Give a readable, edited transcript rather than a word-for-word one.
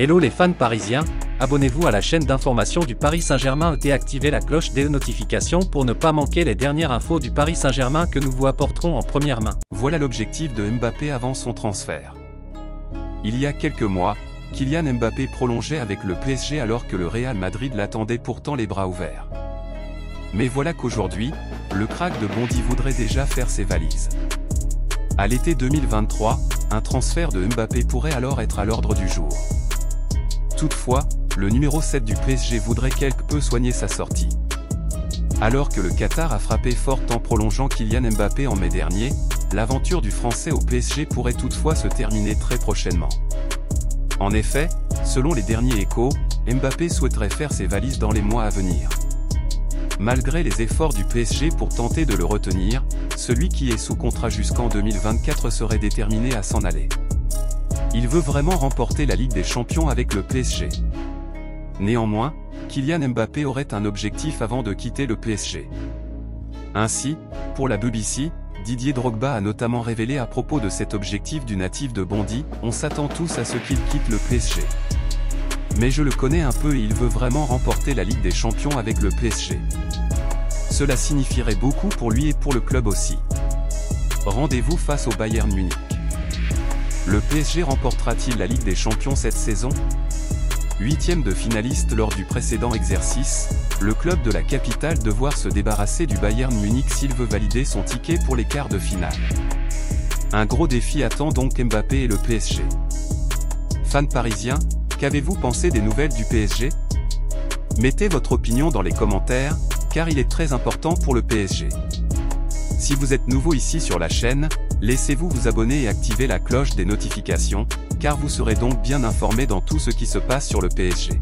Hello les fans parisiens, abonnez-vous à la chaîne d'information du Paris Saint-Germain et activez la cloche des notifications pour ne pas manquer les dernières infos du Paris Saint-Germain que nous vous apporterons en première main. Voilà l'objectif de Mbappé avant son transfert. Il y a quelques mois, Kylian Mbappé prolongeait avec le PSG alors que le Real Madrid l'attendait pourtant les bras ouverts. Mais voilà qu'aujourd'hui, le crack de Bondy voudrait déjà faire ses valises. À l'été 2023, un transfert de Mbappé pourrait alors être à l'ordre du jour. Toutefois, le numéro 7 du PSG voudrait quelque peu soigner sa sortie. Alors que le Qatar a frappé fort en prolongeant Kylian Mbappé en mai dernier, l'aventure du Français au PSG pourrait toutefois se terminer très prochainement. En effet, selon les derniers échos, Mbappé souhaiterait faire ses valises dans les mois à venir. Malgré les efforts du PSG pour tenter de le retenir, celui qui est sous contrat jusqu'en 2024 serait déterminé à s'en aller. Il veut vraiment remporter la Ligue des Champions avec le PSG. Néanmoins, Kylian Mbappé aurait un objectif avant de quitter le PSG. Ainsi, pour la BBC, Didier Drogba a notamment révélé à propos de cet objectif du natif de Bondy, « On s'attend tous à ce qu'il quitte le PSG. Mais je le connais un peu et il veut vraiment remporter la Ligue des Champions avec le PSG. Cela signifierait beaucoup pour lui et pour le club aussi. Rendez-vous face au Bayern Munich. Le PSG remportera-t-il la Ligue des Champions cette saison ? 8e de finaliste lors du précédent exercice, le club de la capitale devoir se débarrasser du Bayern Munich s'il veut valider son ticket pour les quarts de finale. Un gros défi attend donc Mbappé et le PSG. Fans parisiens, qu'avez-vous pensé des nouvelles du PSG ? Mettez votre opinion dans les commentaires, car il est très important pour le PSG. Si vous êtes nouveau ici sur la chaîne, laissez-vous vous abonner et activer la cloche des notifications, car vous serez donc bien informé dans tout ce qui se passe sur le PSG.